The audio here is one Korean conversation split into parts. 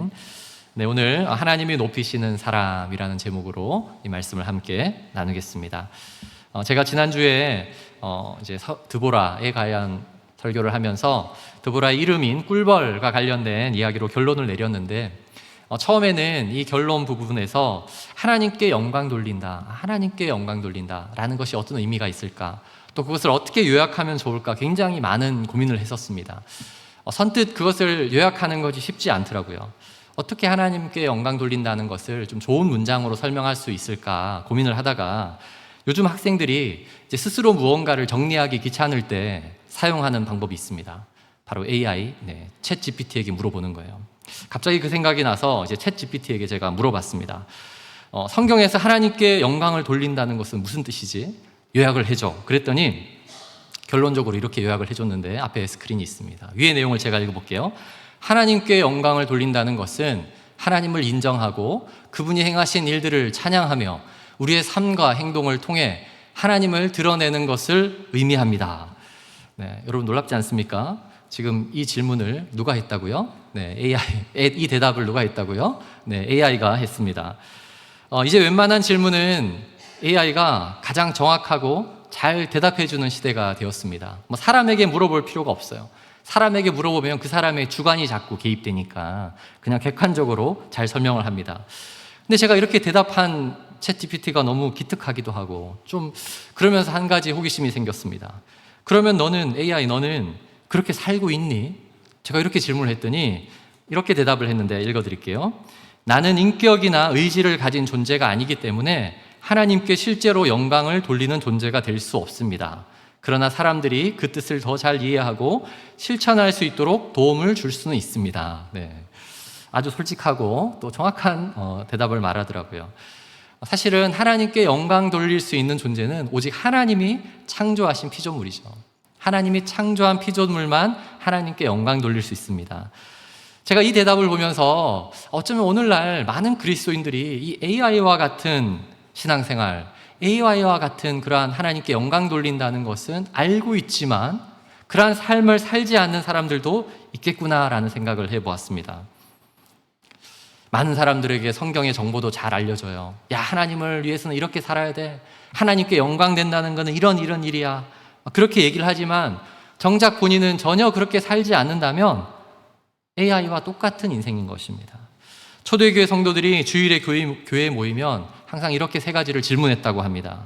인생. 네, 오늘 하나님이 높이시는 사람이라는 제목으로 이 말씀을 함께 나누겠습니다. 제가 지난주에 이제 드보라에 관한 설교를 하면서 드보라의 이름인 꿀벌과 관련된 이야기로 결론을 내렸는데, 처음에는 이 결론 부분에서 하나님께 영광 돌린다, 하나님께 영광 돌린다 라는 것이 어떤 의미가 있을까, 또 그것을 어떻게 요약하면 좋을까 굉장히 많은 고민을 했었습니다. 선뜻 그것을 요약하는 것이 쉽지 않더라고요. 어떻게 하나님께 영광 돌린다는 것을 좀 좋은 문장으로 설명할 수 있을까 고민을 하다가, 요즘 학생들이 이제 스스로 무언가를 정리하기 귀찮을 때 사용하는 방법이 있습니다. 바로 AI, 챗 GPT에게 물어보는 거예요. 갑자기 그 생각이 나서 이제 챗 GPT에게 제가 물어봤습니다. 성경에서 하나님께 영광을 돌린다는 것은 무슨 뜻이지? 요약을 해줘. 그랬더니 결론적으로 이렇게 요약을 해줬는데, 앞에 스크린이 있습니다. 위의 내용을 제가 읽어볼게요. 하나님께 영광을 돌린다는 것은 하나님을 인정하고 그분이 행하신 일들을 찬양하며 우리의 삶과 행동을 통해 하나님을 드러내는 것을 의미합니다. 네, 여러분 놀랍지 않습니까? 지금 이 질문을 누가 했다고요? 이 대답을 누가 했다고요? AI가 했습니다. 이제 웬만한 질문은 AI가 가장 정확하고 잘 대답해주는 시대가 되었습니다. 사람에게 물어볼 필요가 없어요. 사람에게 물어보면 그 사람의 주관이 자꾸 개입되니까 그냥 객관적으로 잘 설명을 합니다. 근데 제가 이렇게 대답한 챗 GPT가 너무 기특하기도 하고, 좀 그러면서 한 가지 호기심이 생겼습니다. 그러면 AI 너는 그렇게 살고 있니? 제가 이렇게 질문을 했더니 이렇게 대답을 했는데, 읽어드릴게요. 나는 인격이나 의지를 가진 존재가 아니기 때문에 하나님께 실제로 영광을 돌리는 존재가 될 수 없습니다. 그러나 사람들이 그 뜻을 더 잘 이해하고 실천할 수 있도록 도움을 줄 수는 있습니다. 아주 솔직하고 또 정확한 대답을 말하더라고요. 사실은 하나님께 영광 돌릴 수 있는 존재는 오직 하나님이 창조하신 피조물이죠. 하나님이 창조한 피조물만 하나님께 영광 돌릴 수 있습니다. 제가 이 대답을 보면서 어쩌면 오늘날 많은 그리스도인들이 이 AI와 같은 신앙생활, AI와 같은 그러한 하나님께 영광 돌린다는 것은 알고 있지만 그러한 삶을 살지 않는 사람들도 있겠구나라는 생각을 해보았습니다. 많은 사람들에게 성경의 정보도 잘 알려줘요. 야, 하나님을 위해서는 이렇게 살아야 돼. 하나님께 영광 된다는 것은 이런 일이야. 그렇게 얘기를 하지만 정작 본인은 전혀 그렇게 살지 않는다면 AI와 똑같은 인생인 것입니다. 초대교회 성도들이 주일에 교회에 모이면 항상 이렇게 세 가지를 질문했다고 합니다.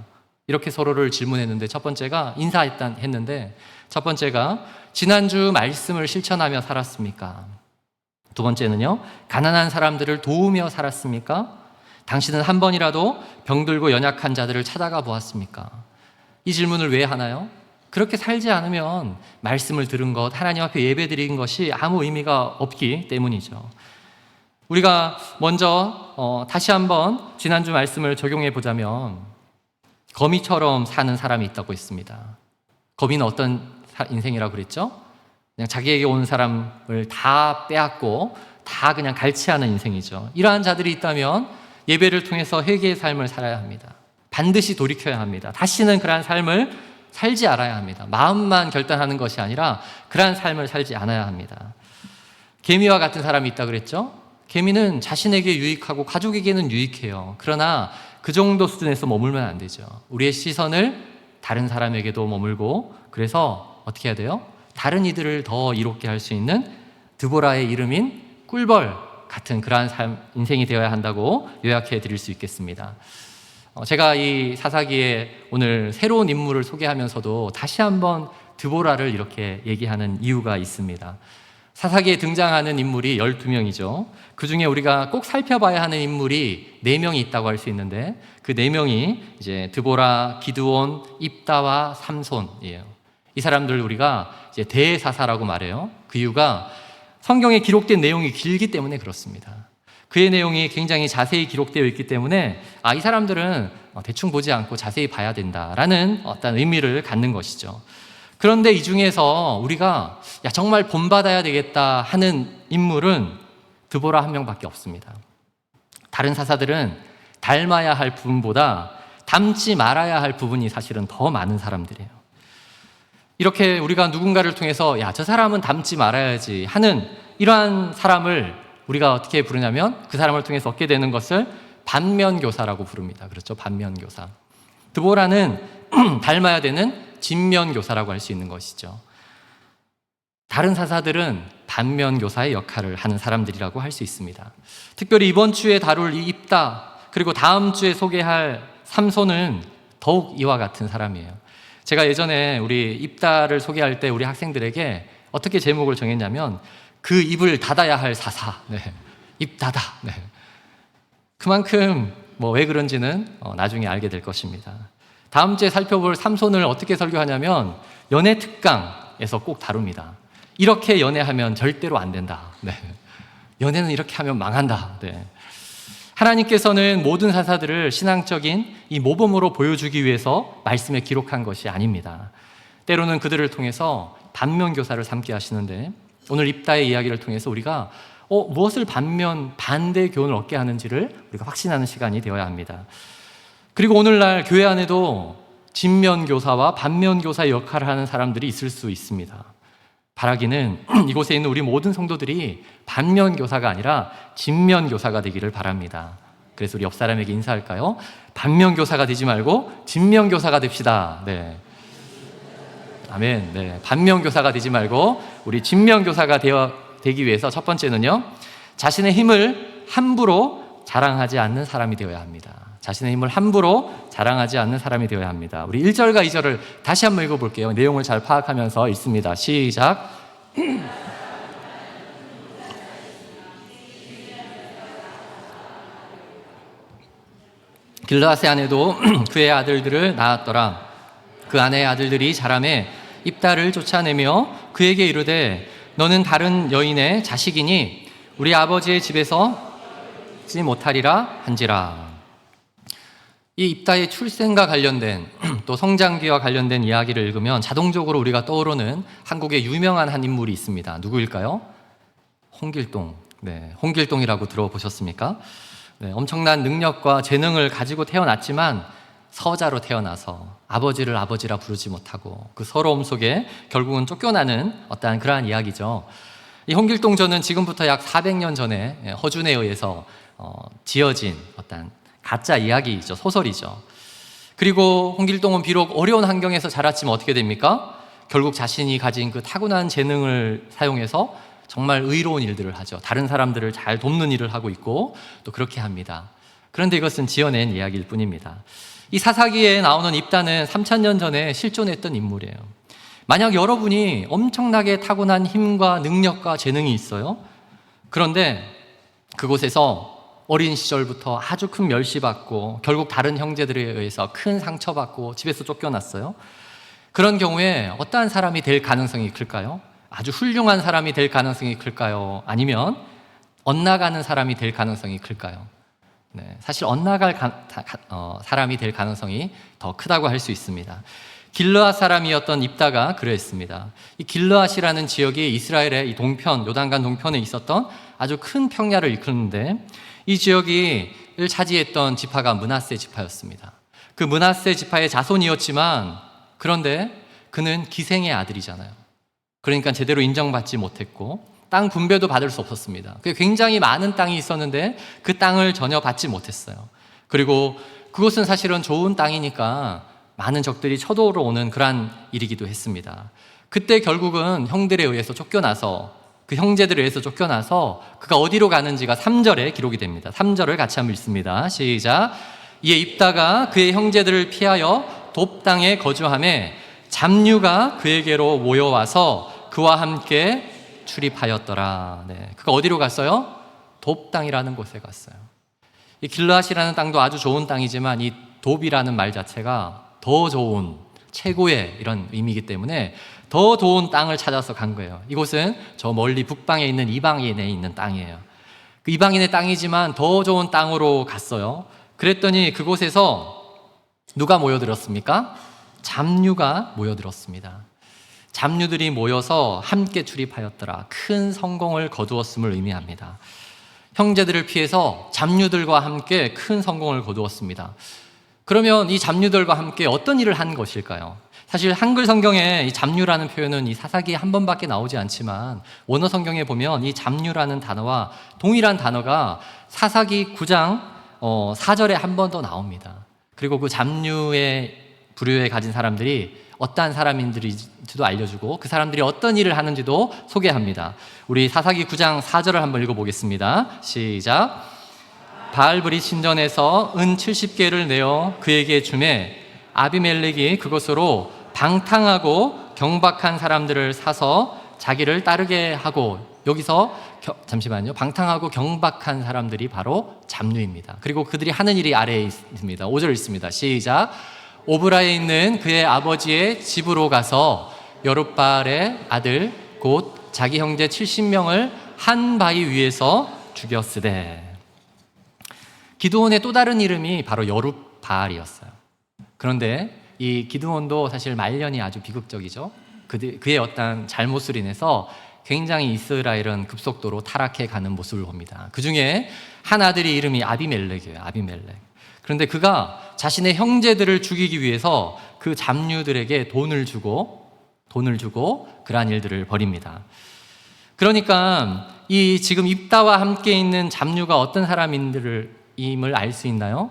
이렇게 서로를 질문했는데, 첫 번째가 했는데, 첫 번째가 지난주 말씀을 실천하며 살았습니까? 두 번째는요, 가난한 사람들을 도우며 살았습니까? 당신은 한 번이라도 병들고 연약한 자들을 찾아가 보았습니까? 이 질문을 왜 하나요? 그렇게 살지 않으면 말씀을 들은 것, 하나님 앞에 예배드린 것이 아무 의미가 없기 때문이죠. 우리가 먼저 다시 한번 지난주 말씀을 적용해 보자면, 거미처럼 사는 사람이 있다고 했습니다. 거미는 어떤 인생이라고 그랬죠? 그냥 자기에게 온 사람을 다 빼앗고 다 그냥 갈취하는 인생이죠. 이러한 자들이 있다면 예배를 통해서 회개의 삶을 살아야 합니다. 반드시 돌이켜야 합니다. 다시는 그러한 삶을 살지 않아야 합니다. 마음만 결단하는 것이 아니라 그러한 삶을 살지 않아야 합니다. 개미와 같은 사람이 있다 그랬죠? 개미는 자신에게 유익하고 가족에게는 유익해요. 그러나 그 정도 수준에서 머물면 안 되죠. 우리의 시선을 다른 사람에게도 머물고, 그래서 어떻게 해야 돼요? 다른 이들을 더 이롭게 할 수 있는 드보라의 이름인 꿀벌 같은 그러한 인생이 되어야 한다고 요약해 드릴 수 있겠습니다. 제가 이 사사기에 오늘 새로운 인물을 소개하면서도 다시 한번 드보라를 이렇게 얘기하는 이유가 있습니다. 사사기에 등장하는 인물이 12명이죠. 그 중에 우리가 꼭 살펴봐야 하는 인물이 4명이 있다고 할 수 있는데, 그 4명이 이제 드보라, 기드온, 입다와 삼손이에요. 이 사람들 우리가 이제 대사사라고 말해요. 그 이유가 성경에 기록된 내용이 길기 때문에 그렇습니다. 그의 내용이 굉장히 자세히 기록되어 있기 때문에 이 사람들은 대충 보지 않고 자세히 봐야 된다라는 어떤 의미를 갖는 것이죠. 그런데 이 중에서 우리가 정말 본받아야 되겠다 하는 인물은 드보라 한 명밖에 없습니다. 다른 사사들은 닮아야 할 부분보다 닮지 말아야 할 부분이 사실은 더 많은 사람들이에요. 이렇게 우리가 누군가를 통해서 저 사람은 닮지 말아야지 하는 이러한 사람을 우리가 어떻게 부르냐면 그 사람을 통해서 얻게 되는 것을 반면교사라고 부릅니다. 그렇죠? 반면교사. 드보라는 닮아야 되는 진면교사라고 할 수 있는 것이죠. 다른 사사들은 반면교사의 역할을 하는 사람들이라고 할 수 있습니다. 특별히 이번 주에 다룰 이 입다, 그리고 다음 주에 소개할 삼손은 더욱 이와 같은 사람이에요. 제가 예전에 우리 입다를 소개할 때 우리 학생들에게 어떻게 제목을 정했냐면 그 입을 닫아야 할 사사, 입 닫아. 그만큼 왜 그런지는 나중에 알게 될 것입니다. 다음 주에 살펴볼 삼손을 어떻게 설교하냐면 연애 특강에서 꼭 다룹니다. 이렇게 연애하면 절대로 안 된다. 연애는 이렇게 하면 망한다. 하나님께서는 모든 사사들을 신앙적인 이 모범으로 보여주기 위해서 말씀에 기록한 것이 아닙니다. 때로는 그들을 통해서 반면교사를 삼게 하시는데 오늘 입다의 이야기를 통해서 우리가 무엇을 반대 교훈을 얻게 하는지를 우리가 확신하는 시간이 되어야 합니다. 그리고 오늘날 교회 안에도 진면교사와 반면교사의 역할을 하는 사람들이 있을 수 있습니다. 바라기는 이곳에 있는 우리 모든 성도들이 반면교사가 아니라 진면교사가 되기를 바랍니다. 그래서 우리 옆 사람에게 인사할까요? 반면교사가 되지 말고 진면교사가 됩시다. 아멘. 반면교사가 되지 말고 우리 진면교사가 되기 위해서 첫 번째는요, 자신의 힘을 함부로 자랑하지 않는 사람이 되어야 합니다. 자신의 힘을 함부로 자랑하지 않는 사람이 되어야 합니다. 우리 1절과 2절을 다시 한번 읽어볼게요. 내용을 잘 파악하면서 읽습니다. 시작. 길르앗의 아내도 그의 아들들을 낳았더라. 그 아내의 아들들이 자라매 입다를 쫓아내며 그에게 이르되 너는 다른 여인의 자식이니 우리 아버지의 집에서 지 못하리라 한지라. 이 입다의 출생과 관련된 또 성장기와 관련된 이야기를 읽으면 자동적으로 우리가 떠오르는 한국의 유명한 한 인물이 있습니다. 누구일까요? 홍길동. 홍길동이라고 들어보셨습니까? 엄청난 능력과 재능을 가지고 태어났지만 서자로 태어나서 아버지를 아버지라 부르지 못하고 그 서러움 속에 결국은 쫓겨나는 어떠한 그러한 이야기죠. 이 홍길동전은 지금부터 약 400년 전에 허준에 의해서 지어진 어떠한 가짜 이야기이죠. 소설이죠. 그리고 홍길동은 비록 어려운 환경에서 자랐지만 어떻게 됩니까? 결국 자신이 가진 그 타고난 재능을 사용해서 정말 의로운 일들을 하죠. 다른 사람들을 잘 돕는 일을 하고 있고 또 그렇게 합니다. 그런데 이것은 지어낸 이야기일 뿐입니다. 이 사사기에 나오는 입다는 3000년 전에 실존했던 인물이에요. 만약 여러분이 엄청나게 타고난 힘과 능력과 재능이 있어요. 그런데 그곳에서 어린 시절부터 아주 큰 멸시받고 결국 다른 형제들에 의해서 큰 상처받고 집에서 쫓겨났어요. 그런 경우에 어떠한 사람이 될 가능성이 클까요? 아주 훌륭한 사람이 될 가능성이 클까요? 아니면 엇나가는 사람이 될 가능성이 클까요? 사실 엇나갈 사람이 될 가능성이 더 크다고 할 수 있습니다. 길르앗 사람이었던 입다가 그랬습니다. 이 길르앗이라는 지역이 이스라엘의 이 동편, 요단강 동편에 있었던 아주 큰 평야를 일컫는데 이 지역을 차지했던 지파가 므낫세 지파였습니다. 그 므낫세 지파의 자손이었지만 그런데 그는 기생의 아들이잖아요. 그러니까 제대로 인정받지 못했고 땅 분배도 받을 수 없었습니다. 굉장히 많은 땅이 있었는데 그 땅을 전혀 받지 못했어요. 그리고 그곳은 사실은 좋은 땅이니까 많은 적들이 쳐들어 오는 그러한 일이기도 했습니다. 그때 결국은 형들에 의해서 쫓겨나서 그 형제들에 의해서 쫓겨나서 그가 어디로 가는지가 3절에 기록이 됩니다. 3절을 같이 한번 읽습니다. 시작. 이에 입다가 그의 형제들을 피하여 돕 땅에 거주하매 잡류가 그에게로 모여와서 그와 함께 출입하였더라. 그가 어디로 갔어요? 돕 땅이라는 곳에 갔어요. 이 길르앗이라는 땅도 아주 좋은 땅이지만 이 돕이라는 말 자체가 더 좋은 최고의 이런 의미이기 때문에 더 좋은 땅을 찾아서 간 거예요. 이곳은 저 멀리 북방에 있는 이방인에 있는 땅이에요. 그 이방인의 땅이지만 더 좋은 땅으로 갔어요. 그랬더니 그곳에서 누가 모여들었습니까? 잡류가 모여들었습니다. 잡류들이 모여서 함께 출입하였더라. 큰 성공을 거두었음을 의미합니다. 형제들을 피해서 잡류들과 함께 큰 성공을 거두었습니다. 그러면 이 잡류들과 함께 어떤 일을 한 것일까요? 사실 한글 성경에 이 잡류라는 표현은 이 사사기에 한 번밖에 나오지 않지만 원어 성경에 보면 이 잡류라는 단어와 동일한 단어가 사사기 9장 4절에 한 번 더 나옵니다. 그리고 그 잡류의 부류에 가진 사람들이 어떠한 사람인지도 알려주고 그 사람들이 어떤 일을 하는지도 소개합니다. 우리 사사기 9장 4절을 한번 읽어보겠습니다. 시작. 바알브리 신전에서 은 70개를 내어 그에게 주매 아비멜렉이 그것으로 방탕하고 경박한 사람들을 사서 자기를 따르게 하고, 여기서 잠시만요. 방탕하고 경박한 사람들이 바로 잡류입니다. 그리고 그들이 하는 일이 아래에 있습니다. 5절 있습니다. 시작. 오브라에 있는 그의 아버지의 집으로 가서 여룻바알의 아들 곧 자기 형제 70명을 한 바위 위에서 죽였으되. 기드온의 또 다른 이름이 바로 여룻바알이었어요. 그런데 이 기드온도 사실 말년이 아주 비극적이죠. 그의 어떤 잘못을 인해서 굉장히 이스라엘은 급속도로 타락해 가는 모습을 봅니다. 그 중에 한 아들이 이름이 아비멜렉이에요. 아비멜렉. 그런데 그가 자신의 형제들을 죽이기 위해서 그 잡류들에게 돈을 주고 그러한 일들을 벌입니다. 그러니까 이 지금 입다와 함께 있는 잡류가 어떤 사람임을 알 수 있나요?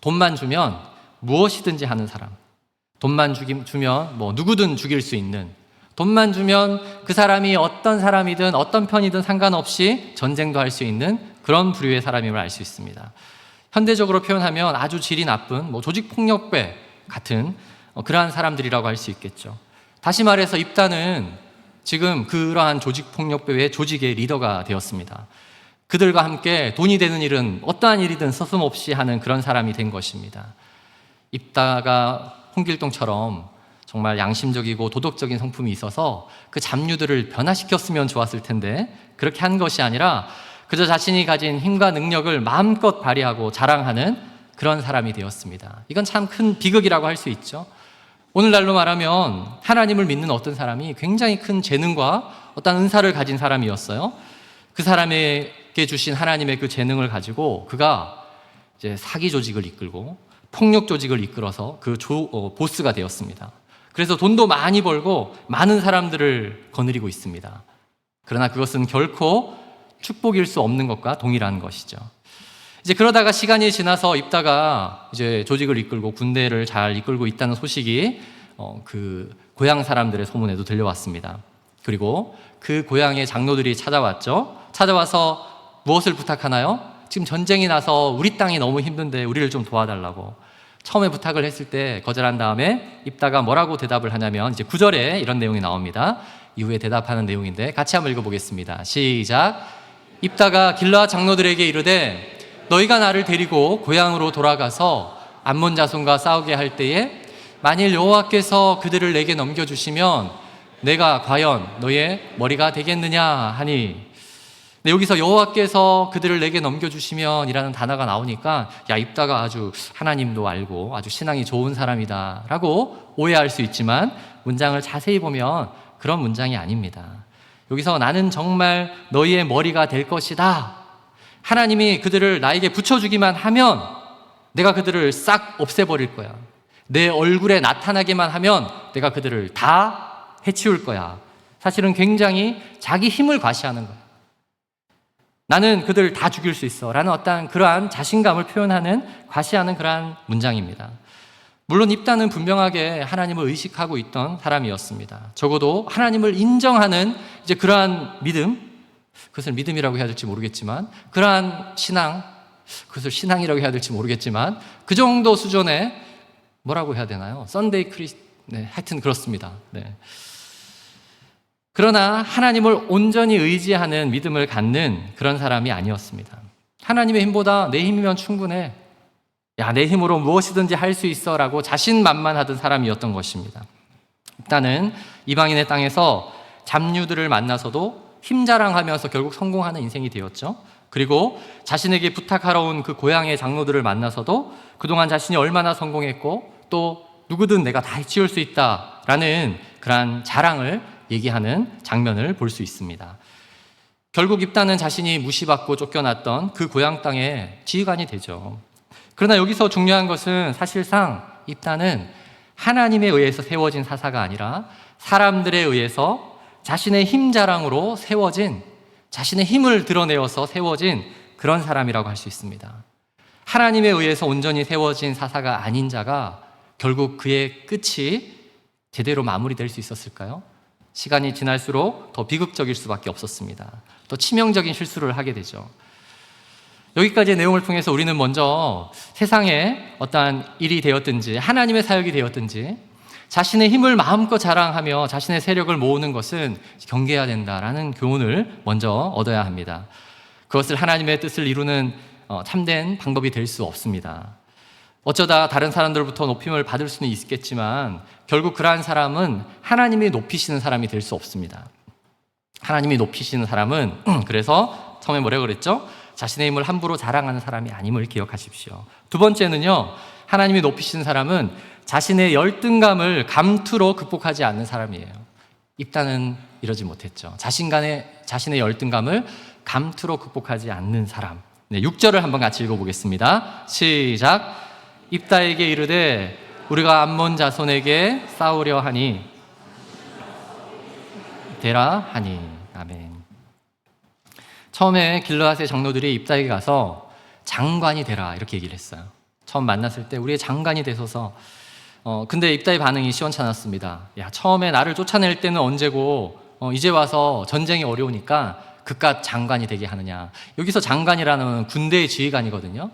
돈만 주면 무엇이든지 하는 사람, 돈만 주면 뭐 누구든 죽일 수 있는, 돈만 주면 그 사람이 어떤 사람이든 어떤 편이든 상관없이 전쟁도 할 수 있는 그런 부류의 사람임을 알 수 있습니다. 현대적으로 표현하면 아주 질이 나쁜 조직폭력배 같은 그러한 사람들이라고 할 수 있겠죠. 다시 말해서 입다는 지금 그러한 조직폭력배의 조직의 리더가 되었습니다. 그들과 함께 돈이 되는 일은 어떠한 일이든 서슴없이 하는 그런 사람이 된 것입니다. 입다가 홍길동처럼 정말 양심적이고 도덕적인 성품이 있어서 그 잡류들을 변화시켰으면 좋았을 텐데 그렇게 한 것이 아니라 그저 자신이 가진 힘과 능력을 마음껏 발휘하고 자랑하는 그런 사람이 되었습니다. 이건 참 큰 비극이라고 할 수 있죠. 오늘날로 말하면 하나님을 믿는 어떤 사람이 굉장히 큰 재능과 어떤 은사를 가진 사람이었어요. 그 사람에게 주신 하나님의 그 재능을 가지고 그가 이제 사기 조직을 이끌고 폭력 조직을 이끌어서 그 보스가 되었습니다. 그래서 돈도 많이 벌고 많은 사람들을 거느리고 있습니다. 그러나 그것은 결코 축복일 수 없는 것과 동일한 것이죠. 이제 그러다가 시간이 지나서 입다가 이제 조직을 이끌고 군대를 잘 이끌고 있다는 소식이 그 고향 사람들의 소문에도 들려왔습니다. 그리고 그 고향의 장로들이 찾아왔죠. 찾아와서 무엇을 부탁하나요? 지금 전쟁이 나서 우리 땅이 너무 힘든데 우리를 좀 도와달라고. 처음에 부탁을 했을 때 거절한 다음에 입다가 뭐라고 대답을 하냐면 이제 9절에 이런 내용이 나옵니다. 이후에 대답하는 내용인데 같이 한번 읽어보겠습니다. 시작. 입다가 길르앗 장로들에게 이르되 너희가 나를 데리고 고향으로 돌아가서 암몬 자손과 싸우게 할 때에 만일 여호와께서 그들을 내게 넘겨주시면 내가 과연 너의 머리가 되겠느냐 하니. 여기서 여호와께서 그들을 내게 넘겨주시면 이라는 단어가 나오니까 야, 입다가 아주 하나님도 알고 아주 신앙이 좋은 사람이다 라고 오해할 수 있지만 문장을 자세히 보면 그런 문장이 아닙니다. 여기서 나는 정말 너희의 머리가 될 것이다, 하나님이 그들을 나에게 붙여주기만 하면 내가 그들을 싹 없애버릴 거야, 내 얼굴에 나타나게만 하면 내가 그들을 다 해치울 거야. 사실은 굉장히 자기 힘을 과시하는 거야. 나는 그들 다 죽일 수 있어 라는 어떤 그러한 자신감을 표현하는, 과시하는 그러한 문장입니다. 물론 입다는 분명하게 하나님을 의식하고 있던 사람이었습니다. 적어도 하나님을 인정하는 이제 그러한 믿음, 그것을 믿음이라고 해야 될지 모르겠지만 그러한 신앙, 그것을 신앙이라고 해야 될지 모르겠지만 그 정도 수준의 뭐라고 해야 되나요? 썬데이 네, 하여튼 그렇습니다. 네. 그러나 하나님을 온전히 의지하는 믿음을 갖는 그런 사람이 아니었습니다. 하나님의 힘보다 내 힘이면 충분해, 야, 내 힘으로 무엇이든지 할 수 있어 라고 자신만만하던 사람이었던 것입니다. 일단은 이방인의 땅에서 잡류들을 만나서도 힘자랑하면서 결국 성공하는 인생이 되었죠. 그리고 자신에게 부탁하러 온 그 고향의 장로들을 만나서도 그동안 자신이 얼마나 성공했고 또 누구든 내가 다 해치울 수 있다라는 그러한 자랑을 얘기하는 장면을 볼 수 있습니다. 결국 입다는 자신이 무시받고 쫓겨났던 그 고향 땅에 지휘관이 되죠. 그러나 여기서 중요한 것은 사실상 입다는 하나님에 의해서 세워진 사사가 아니라 사람들에 의해서 자신의 힘 자랑으로 세워진, 자신의 힘을 드러내어서 세워진 그런 사람이라고 할 수 있습니다. 하나님에 의해서 온전히 세워진 사사가 아닌 자가 결국 그의 끝이 제대로 마무리될 수 있었을까요? 시간이 지날수록 더 비극적일 수밖에 없었습니다. 또 치명적인 실수를 하게 되죠. 여기까지의 내용을 통해서 우리는 먼저 세상에 어떠한 일이 되었든지 하나님의 사역이 되었든지 자신의 힘을 마음껏 자랑하며 자신의 세력을 모으는 것은 경계해야 된다라는 교훈을 먼저 얻어야 합니다. 그것을 하나님의 뜻을 이루는 참된 방법이 될 수 없습니다. 어쩌다 다른 사람들부터 높임을 받을 수는 있겠지만 결국 그러한 사람은 하나님이 높이시는 사람이 될 수 없습니다. 하나님이 높이시는 사람은 그래서 처음에 뭐라고 그랬죠? 자신의 힘을 함부로 자랑하는 사람이 아님을 기억하십시오. 두 번째는요, 하나님이 높이시는 사람은 자신의 열등감을 감투로 극복하지 않는 사람이에요. 입다는 이러지 못했죠. 자신의 열등감을 감투로 극복하지 않는 사람. 6절을 한번 같이 읽어보겠습니다. 시작. 입다에게 이르되 우리가 암몬 자손에게 싸우려 하니 되라 하니. 아멘. 처음에 길르앗의 장로들이 입다에게 가서 장관이 되라 이렇게 얘기를 했어요. 처음 만났을 때 우리의 장관이 되소서. 근데 입다의 반응이 시원찮았습니다. 야, 처음에 나를 쫓아낼 때는 언제고 이제 와서 전쟁이 어려우니까 그깟 장관이 되게 하느냐. 여기서 장관이라는 군대의 지휘관이거든요.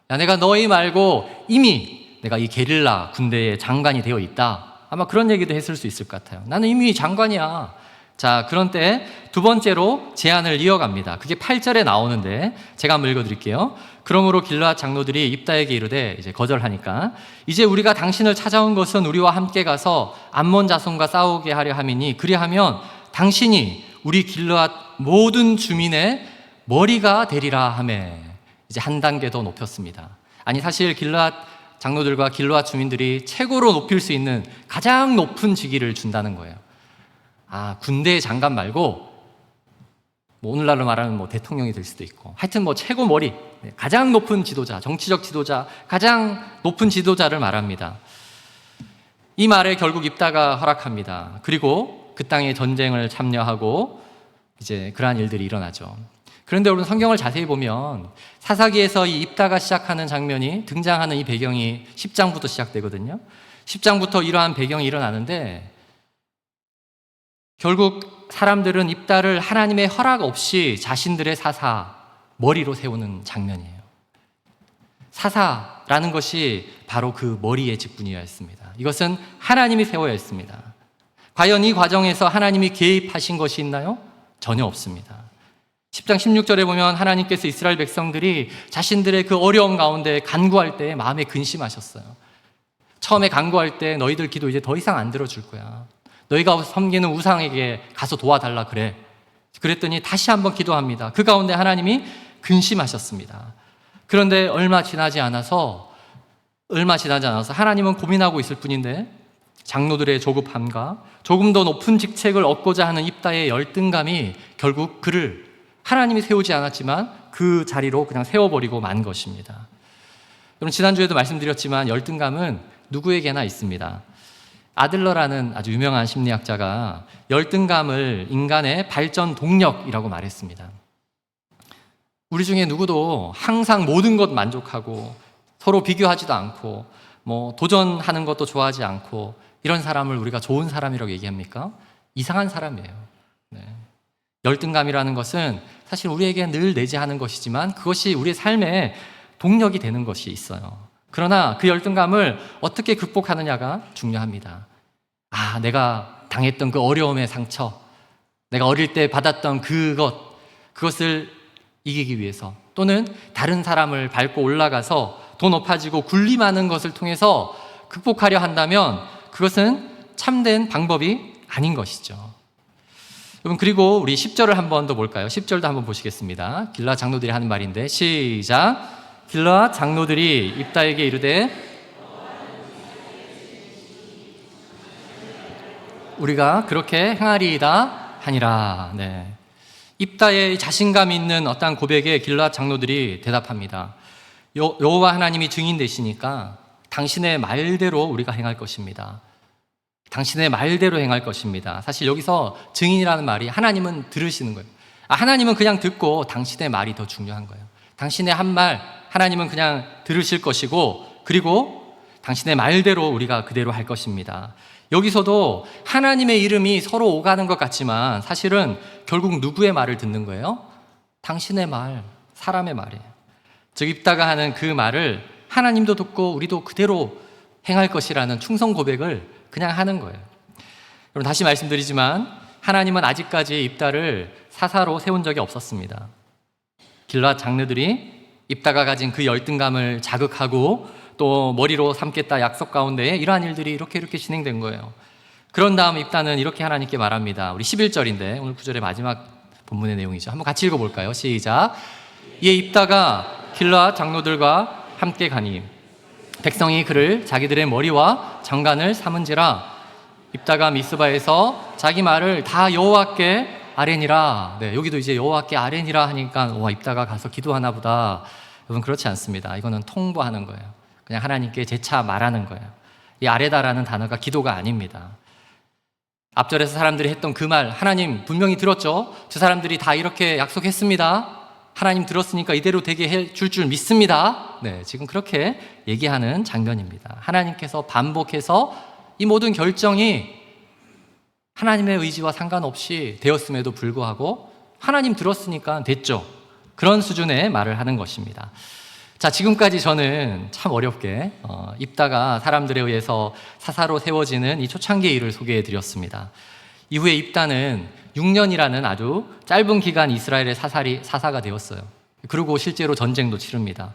야, 내가 너희 말고 이미 내가 이 게릴라 군대의 장관이 되어 있다. 아마 그런 얘기도 했을 수 있을 것 같아요. 나는 이미 장관이야. 자, 그런 때 두 번째로 제안을 이어갑니다. 그게 8절에 나오는데 제가 한번 읽어드릴게요. 그러므로 길르앗 장로들이 입다에게 이르되, 이제 거절하니까, 이제 우리가 당신을 찾아온 것은 우리와 함께 가서 암몬 자손과 싸우게 하려 함이니 그리하면 당신이 우리 길르앗 모든 주민의 머리가 되리라 하매. 이제 한 단계 더 높였습니다. 아니, 사실 길르앗 장로들과 길르앗 주민들이 최고로 높일 수 있는 가장 높은 직위를 준다는 거예요. 아, 군대의 장관 말고 뭐 오늘날로 말하면 뭐 대통령이 될 수도 있고, 하여튼 뭐 최고 머리, 가장 높은 지도자, 정치적 지도자, 가장 높은 지도자를 말합니다. 이 말에 결국 입다가 허락합니다. 그리고 그 땅에 전쟁을 참여하고 이제 그러한 일들이 일어나죠. 그런데 여러분, 성경을 자세히 보면 사사기에서 이 입다가 시작하는 장면이, 등장하는 이 배경이 10장부터 시작되거든요. 10장부터 이러한 배경이 일어나는데 결국 사람들은 입다를 하나님의 허락 없이 자신들의 사사 머리로 세우는 장면이에요. 사사라는 것이 바로 그 머리의 직분이어야 했습니다. 이것은 하나님이 세워야 했습니다. 과연 이 과정에서 하나님이 개입하신 것이 있나요? 전혀 없습니다. 10장 16절에 보면 하나님께서 이스라엘 백성들이 자신들의 그 어려움 가운데 간구할 때 마음에 근심하셨어요. 처음에 간구할 때 너희들 기도 이제 더 이상 안 들어줄 거야. 너희가 섬기는 우상에게 가서 도와달라 그래. 그랬더니 다시 한번 기도합니다. 그 가운데 하나님이 근심하셨습니다. 그런데 얼마 지나지 않아서 하나님은 고민하고 있을 뿐인데 장로들의 조급함과 조금 더 높은 직책을 얻고자 하는 입다의 열등감이 결국 그를 하나님이 세우지 않았지만 그 자리로 그냥 세워버리고 만 것입니다. 여러분, 지난주에도 말씀드렸지만 열등감은 누구에게나 있습니다. 아들러라는 아주 유명한 심리학자가 열등감을 인간의 발전 동력이라고 말했습니다. 우리 중에 누구도 항상 모든 것 만족하고 서로 비교하지도 않고 뭐 도전하는 것도 좋아하지 않고 이런 사람을 우리가 좋은 사람이라고 얘기합니까? 이상한 사람이에요. 네. 열등감이라는 것은 사실 우리에게 늘 내재하는 것이지만 그것이 우리의 삶에 동력이 되는 것이 있어요. 그러나 그 열등감을 어떻게 극복하느냐가 중요합니다. 아, 내가 당했던 그 어려움의 상처, 내가 어릴 때 받았던 그것을 이기기 위해서, 또는 다른 사람을 밟고 올라가서 더 높아지고 군림하는 것을 통해서 극복하려 한다면 그것은 참된 방법이 아닌 것이죠. 여러분, 그리고 우리 10절을 한 번 더 볼까요? 10절도 한번 보시겠습니다. 길르앗 장로들이 하는 말인데 시작. 길르앗 장로들이 입다에게 이르되 우리가 그렇게 행하리이다 하니라. 네. 입다의 자신감 있는 어떠한 고백에 길르앗 장로들이 대답합니다. 여호와 하나님이 증인 되시니까 당신의 말대로 우리가 행할 것입니다. 당신의 말대로 행할 것입니다. 사실 여기서 증인이라는 말이 하나님은 들으시는 거예요. 하나님은 그냥 듣고 당신의 말이 더 중요한 거예요. 당신의 한 말 하나님은 그냥 들으실 것이고, 그리고 당신의 말대로 우리가 그대로 할 것입니다. 여기서도 하나님의 이름이 서로 오가는 것 같지만 사실은 결국 누구의 말을 듣는 거예요? 당신의 말, 사람의 말이에요. 즉 입다가 하는 그 말을 하나님도 듣고 우리도 그대로 행할 것이라는 충성 고백을 그냥 하는 거예요. 여러분, 다시 말씀드리지만 하나님은 아직까지 입다를 사사로 세운 적이 없었습니다. 길앗 장르들이 입다가 가진 그 열등감을 자극하고 또 머리로 삼겠다 약속 가운데 이러한 일들이 이렇게 진행된 거예요. 그런 다음 입다는 이렇게 하나님께 말합니다. 우리 11절인데 오늘 구절의 마지막 본문의 내용이죠. 한번 같이 읽어볼까요? 시작. 이에 입다가 길앗 장로들과 함께 가니 백성이 그를 자기들의 머리와 장관을 삼은지라. 입다가 미스바에서 자기 말을 다 여호와께 아뢰니라. 네, 여기도 이제 여호와께 아뢰니라 하니까 와, 입다가 가서 기도하나 보다. 여러분, 그렇지 않습니다. 이거는 통보하는 거예요. 그냥 하나님께 재차 말하는 거예요. 이 아뢰다라는 단어가 기도가 아닙니다. 앞절에서 사람들이 했던 그 말, 하나님 분명히 들었죠. 저 사람들이 다 이렇게 약속했습니다. 하나님 들었으니까 이대로 되게 해줄 줄 믿습니다. 네, 지금 그렇게 얘기하는 장면입니다. 하나님께서 반복해서 이 모든 결정이 하나님의 의지와 상관없이 되었음에도 불구하고 하나님 들었으니까 됐죠. 그런 수준의 말을 하는 것입니다. 자, 지금까지 저는 참 어렵게 입다가 사람들에 의해서 사사로 세워지는 이 초창기의 일을 소개해 드렸습니다. 이후에 입다는 6년이라는 아주 짧은 기간 이스라엘의 사사가 되었어요. 그리고 실제로 전쟁도 치릅니다.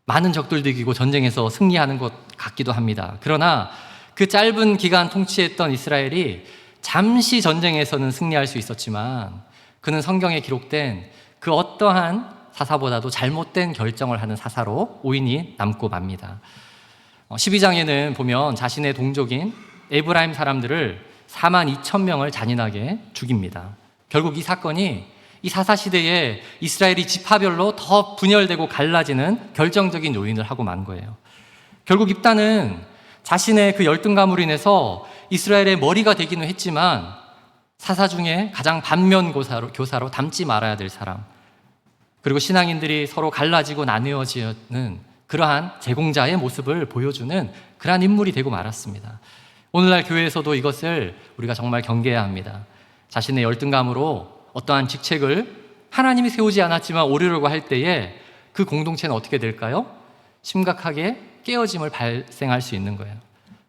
많은 적들도 이기고 전쟁에서 승리하는 것 같기도 합니다. 그러나 그 짧은 기간 통치했던 이스라엘이 잠시 전쟁에서는 승리할 수 있었지만 그는 성경에 기록된 그 어떠한 사사보다도 잘못된 결정을 하는 사사로 오인이 남고 맙니다. 12장에는 보면 자신의 동족인 에브라임 사람들을 42,000명을 잔인하게 죽입니다. 결국 이 사건이 이 사사시대에 이스라엘이 지파별로 더 분열되고 갈라지는 결정적인 요인을 하고 만 거예요. 결국 입다는 자신의 그 열등감으로 인해서 이스라엘의 머리가 되기는 했지만 사사 중에 가장 반면교사로 닮지 말아야 될 사람, 그리고 신앙인들이 서로 갈라지고 나누어지는 그러한 제공자의 모습을 보여주는 그러한 인물이 되고 말았습니다. 오늘날 교회에서도 이것을 우리가 정말 경계해야 합니다. 자신의 열등감으로 어떠한 직책을 하나님이 세우지 않았지만 오르려고 할 때에 그 공동체는 어떻게 될까요? 심각하게 깨어짐을 발생할 수 있는 거예요.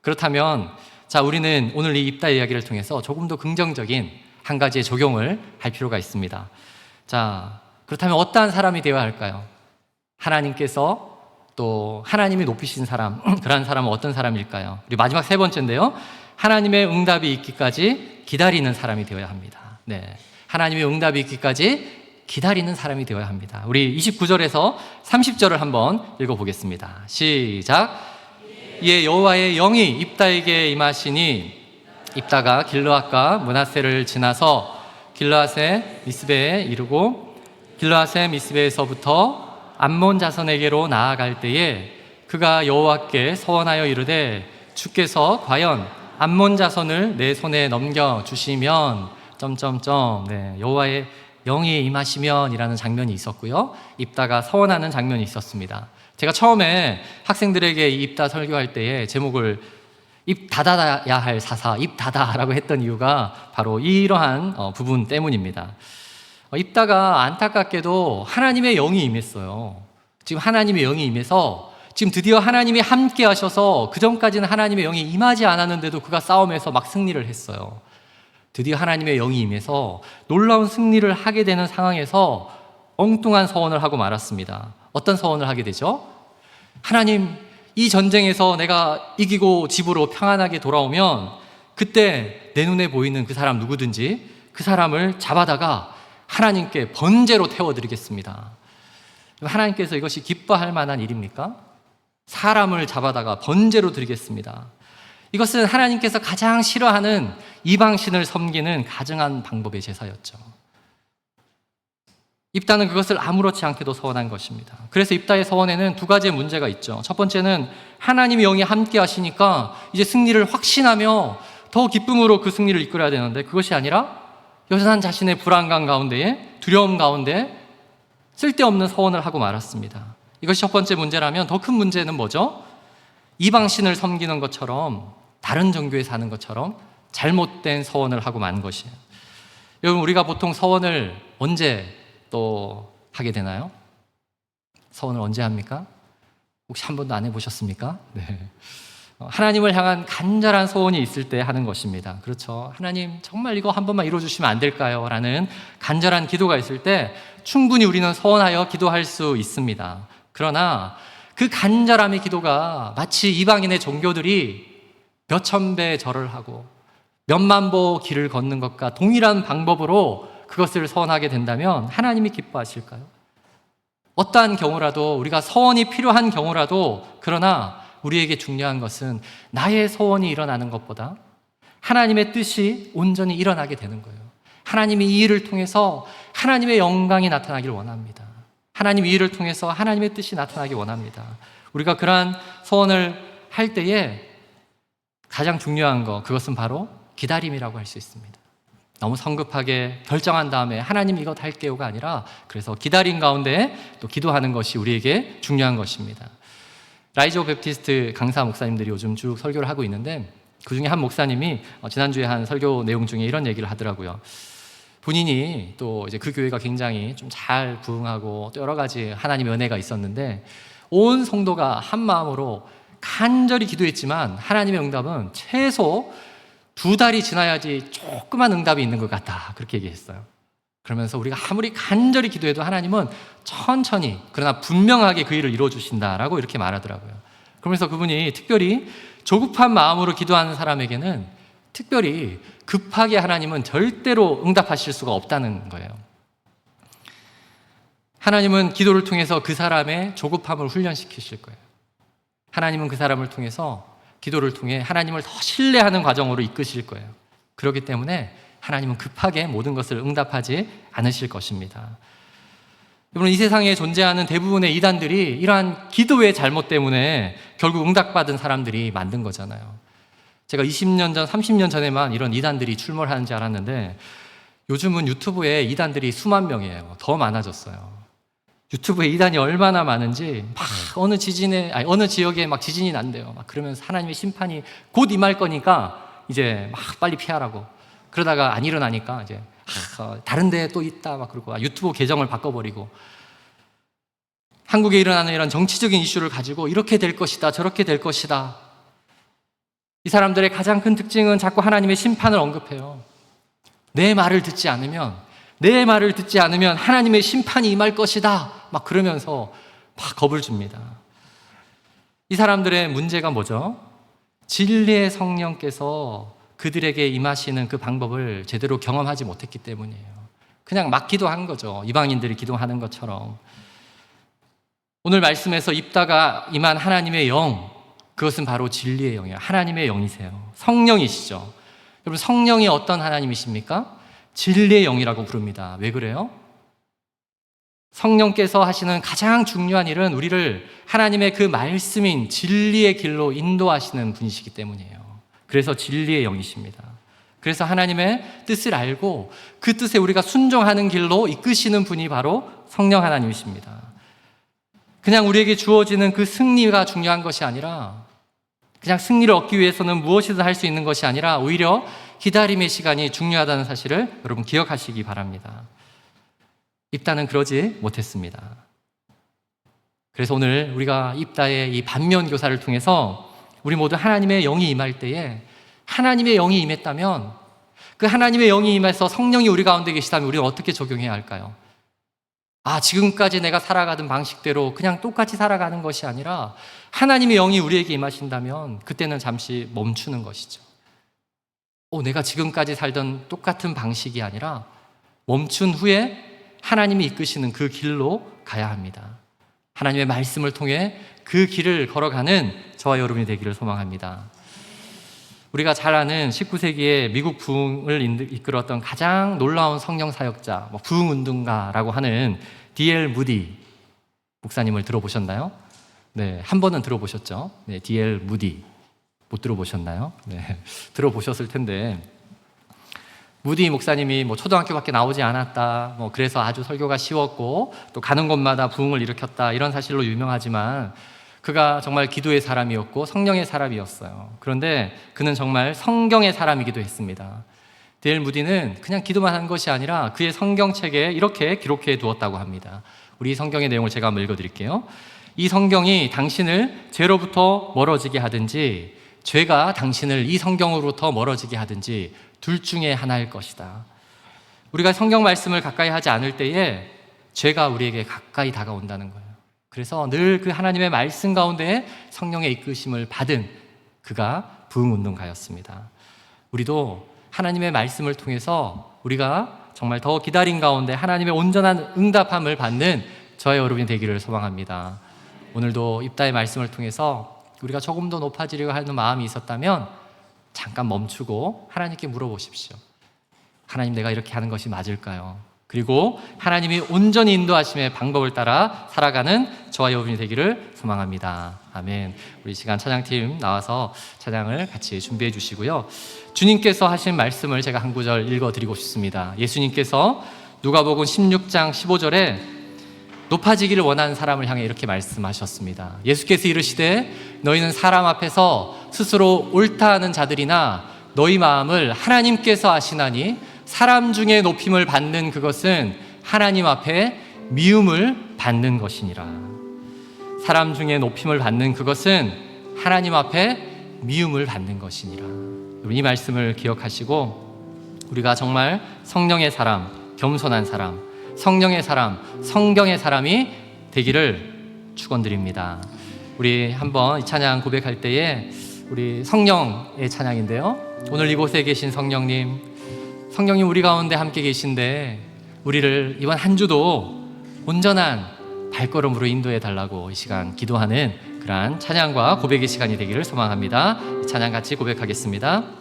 그렇다면 자, 우리는 오늘 이 입다 이야기를 통해서 조금 더 긍정적인 한 가지의 적용을 할 필요가 있습니다. 자, 그렇다면 어떠한 사람이 되어야 할까요? 하나님께서 또 하나님이 높이신 사람, 그러한 사람은 어떤 사람일까요? 우리 마지막 세 번째인데요. 하나님의 응답이 있기까지 기다리는 사람이 되어야 합니다. 네, 하나님의 응답이 있기까지 기다리는 사람이 되어야 합니다. 우리 29절에서 30절을 한번 읽어보겠습니다. 시작. 이에 여호와의 영이 입다에게 임하시니 입다가 길르앗과 므낫세를 지나서 길르앗의 미스베에 이르고 길르앗의 미스베에서부터 암몬 자손에게로 나아갈 때에 그가 여호와께 서원하여 이르되 주께서 과연 암몬 자손을 내 손에 넘겨 주시면 네, 여호와의 영이 임하시면이라는 장면이 있었고요. 입다가 서원하는 장면이 있었습니다. 제가 처음에 학생들에게 이 입다 설교할 때에 제목을 입 닫아야 할 사사, 입 닫아라고 했던 이유가 바로 이러한 부분 때문입니다. 입다가 안타깝게도 하나님의 영이 임했어요. 지금 하나님의 영이 임해서 지금 드디어 하나님이 함께 하셔서 그전까지는 하나님의 영이 임하지 않았는데도 그가 싸움에서 막 승리를 했어요. 드디어 하나님의 영이 임해서 놀라운 승리를 하게 되는 상황에서 엉뚱한 서원을 하고 말았습니다. 어떤 서원을 하게 되죠? 하나님, 이 전쟁에서 내가 이기고 집으로 평안하게 돌아오면 그때 내 눈에 보이는 그 사람 누구든지 그 사람을 잡아다가 하나님께 번제로 태워드리겠습니다. 하나님께서 이것이 기뻐할 만한 일입니까? 사람을 잡아다가 번제로 드리겠습니다. 이것은 하나님께서 가장 싫어하는 이방신을 섬기는 가증한 방법의 제사였죠. 입다는 그것을 아무렇지 않게도 서원한 것입니다. 그래서 입다의 서원에는 두 가지의 문제가 있죠. 첫 번째는 하나님의 영이 함께 하시니까 이제 승리를 확신하며 더 기쁨으로 그 승리를 이끌어야 되는데, 그것이 아니라 여전한 자신의 불안감 가운데에, 두려움 가운데 쓸데없는 서원을 하고 말았습니다. 이것이 첫 번째 문제라면, 더 큰 문제는 뭐죠? 이방신을 섬기는 것처럼, 다른 종교에 사는 것처럼 잘못된 서원을 하고 만 것이에요. 여러분, 우리가 보통 서원을 언제 또 하게 되나요? 서원을 언제 합니까? 혹시 한 번도 안 해보셨습니까? 네. 하나님을 향한 간절한 소원이 있을 때 하는 것입니다. 그렇죠. 하나님, 정말 이거 한 번만 이루어주시면 안 될까요? 라는 간절한 기도가 있을 때 충분히 우리는 서원하여 기도할 수 있습니다. 그러나 그 간절함의 기도가 마치 이방인의 종교들이 몇천 배 절을 하고 몇만 보 길을 걷는 것과 동일한 방법으로 그것을 서원하게 된다면 하나님이 기뻐하실까요? 어떠한 경우라도, 우리가 서원이 필요한 경우라도, 그러나 우리에게 중요한 것은 나의 서원이 일어나는 것보다 하나님의 뜻이 온전히 일어나게 되는 거예요. 하나님이 이 일을 통해서 하나님의 영광이 나타나길 원합니다. 하나님 이 일을 통해서 하나님의 뜻이 나타나길 원합니다. 우리가 그러한 서원을 할 때에 가장 중요한 거, 그것은 바로 기다림이라고 할 수 있습니다. 너무 성급하게 결정한 다음에 하나님 이거 할게요가 아니라, 그래서 기다림 가운데 또 기도하는 것이 우리에게 중요한 것입니다. 라이즈 오브 베프티스트 강사 목사님들이 요즘 쭉 설교를 하고 있는데, 그 중에 한 목사님이 지난주에 한 설교 내용 중에 이런 얘기를 하더라고요. 본인이 또 이제 그 교회가 굉장히 좀 잘 부흥하고 또 여러 가지 하나님의 은혜가 있었는데, 온 성도가 한 마음으로 간절히 기도했지만 하나님의 응답은 최소 2달이 지나야지 조그만 응답이 있는 것 같다, 그렇게 얘기했어요. 그러면서 우리가 아무리 간절히 기도해도 하나님은 천천히 그러나 분명하게 그 일을 이루어주신다라고 이렇게 말하더라고요. 그러면서 그분이 특별히 조급한 마음으로 기도하는 사람에게는 특별히 급하게 하나님은 절대로 응답하실 수가 없다는 거예요. 하나님은 기도를 통해서 그 사람의 조급함을 훈련시키실 거예요. 하나님은 그 사람을 통해서, 기도를 통해 하나님을 더 신뢰하는 과정으로 이끄실 거예요. 그렇기 때문에 하나님은 급하게 모든 것을 응답하지 않으실 것입니다. 여러분, 이 세상에 존재하는 대부분의 이단들이 이러한 기도의 잘못 때문에 결국 응답받은 사람들이 만든 거잖아요. 제가 20년 전, 30년 전에만 이런 이단들이 출몰 하는 줄 알았는데 요즘은 유튜브에 이단들이 수만 명이에요. 더 많아졌어요. 유튜브에 이단이 얼마나 많은지, 막 어느 지역에 막 지진이 난대요. 막 그러면서 하나님의 심판이 곧 임할 거니까 이제 막 빨리 피하라고. 그러다가 안 일어나니까 이제 다른 데에 또 있다 막 그러고 유튜브 계정을 바꿔버리고, 한국에 일어나는 이런 정치적인 이슈를 가지고 이렇게 될 것이다, 저렇게 될 것이다. 이 사람들의 가장 큰 특징은 자꾸 하나님의 심판을 언급해요. 내 말을 듣지 않으면 하나님의 심판이 임할 것이다, 막 그러면서 막 겁을 줍니다. 이 사람들의 문제가 뭐죠? 진리의 성령께서 그들에게 임하시는 그 방법을 제대로 경험하지 못했기 때문이에요. 그냥 막 기도한 거죠. 이방인들이 기도하는 것처럼. 오늘 말씀에서 입다가 임한 하나님의 영, 그것은 바로 진리의 영이에요. 하나님의 영이세요. 성령이시죠. 여러분, 성령이 어떤 하나님이십니까? 진리의 영이라고 부릅니다. 왜 그래요? 성령께서 하시는 가장 중요한 일은 우리를 하나님의 그 말씀인 진리의 길로 인도하시는 분이시기 때문이에요. 그래서 진리의 영이십니다. 그래서 하나님의 뜻을 알고 그 뜻에 우리가 순종하는 길로 이끄시는 분이 바로 성령 하나님이십니다. 그냥 우리에게 주어지는 그 승리가 중요한 것이 아니라, 그냥 승리를 얻기 위해서는 무엇이든 할 수 있는 것이 아니라 오히려 기다림의 시간이 중요하다는 사실을 여러분 기억하시기 바랍니다. 입다는 그러지 못했습니다. 그래서 오늘 우리가 입다의 이 반면 교사를 통해서 우리 모두 하나님의 영이 임할 때에, 하나님의 영이 임했다면, 그 하나님의 영이 임해서 성령이 우리 가운데 계시다면 우리는 어떻게 적용해야 할까요? 지금까지 내가 살아가던 방식대로 그냥 똑같이 살아가는 것이 아니라 하나님의 영이 우리에게 임하신다면 그때는 잠시 멈추는 것이죠. 내가 지금까지 살던 똑같은 방식이 아니라 멈춘 후에 하나님이 이끄시는 그 길로 가야 합니다. 하나님의 말씀을 통해 그 길을 걸어가는 저와 여러분이 되기를 소망합니다. 우리가 잘 아는 19세기에 미국 부흥을 이끌었던 가장 놀라운 성령 사역자, 부흥 운동가라고 하는 D.L. 무디 목사님을 들어보셨나요? 네, 한 번은 들어보셨죠? 네, D.L. 무디 못 들어보셨나요? 네, 들어보셨을 텐데 무디 목사님이 초등학교밖에 나오지 않았다, 그래서 아주 설교가 쉬웠고 또 가는 곳마다 부흥을 일으켰다, 이런 사실로 유명하지만 그가 정말 기도의 사람이었고 성령의 사람이었어요. 그런데 그는 정말 성경의 사람이기도 했습니다. D.L. 무디는 그냥 기도만 한 것이 아니라 그의 성경책에 이렇게 기록해 두었다고 합니다. 우리 성경의 내용을 제가 한번 읽어드릴게요. 이 성경이 당신을 죄로부터 멀어지게 하든지 죄가 당신을 이 성경으로부터 멀어지게 하든지 둘 중에 하나일 것이다. 우리가 성경 말씀을 가까이 하지 않을 때에 죄가 우리에게 가까이 다가온다는 거예요. 그래서 늘 그 하나님의 말씀 가운데 성령의 이끄심을 받은 그가 부흥운동가였습니다. 우리도 하나님의 말씀을 통해서 우리가 정말 더 기다린 가운데 하나님의 온전한 응답함을 받는 저와 여러분이 되기를 소망합니다. 오늘도 입다의 말씀을 통해서 우리가 조금 더 높아지려고 하는 마음이 있었다면 잠깐 멈추고 하나님께 물어보십시오. 하나님, 내가 이렇게 하는 것이 맞을까요? 그리고 하나님이 온전히 인도하심의 방법을 따라 살아가는 저와 여러분이 되기를 소망합니다. 아멘. 우리 시간 찬양팀 나와서 찬양을 같이 준비해 주시고요. 주님께서 하신 말씀을 제가 한 구절 읽어드리고 싶습니다. 예수님께서 누가복음 16장 15절에 높아지기를 원하는 사람을 향해 이렇게 말씀하셨습니다. 예수께서 이르시되 너희는 사람 앞에서 스스로 옳다 하는 자들이나 너희 마음을 하나님께서 아시나니 사람 중에 높임을 받는 그것은 하나님 앞에 미움을 받는 것이니라. 사람 중에 높임을 받는 그것은 하나님 앞에 미움을 받는 것이니라. 이 말씀을 기억하시고 우리가 정말 성령의 사람, 겸손한 사람, 성령의 사람, 성경의 사람이 되기를 축원드립니다. 우리 한번 이 찬양 고백할 때에 우리 성령의 찬양인데요, 오늘 이곳에 계신 성령님 우리 가운데 함께 계신데 우리를 이번 한 주도 온전한 발걸음으로 인도해 달라고 이 시간 기도하는 그러한 찬양과 고백의 시간이 되기를 소망합니다. 찬양 같이 고백하겠습니다.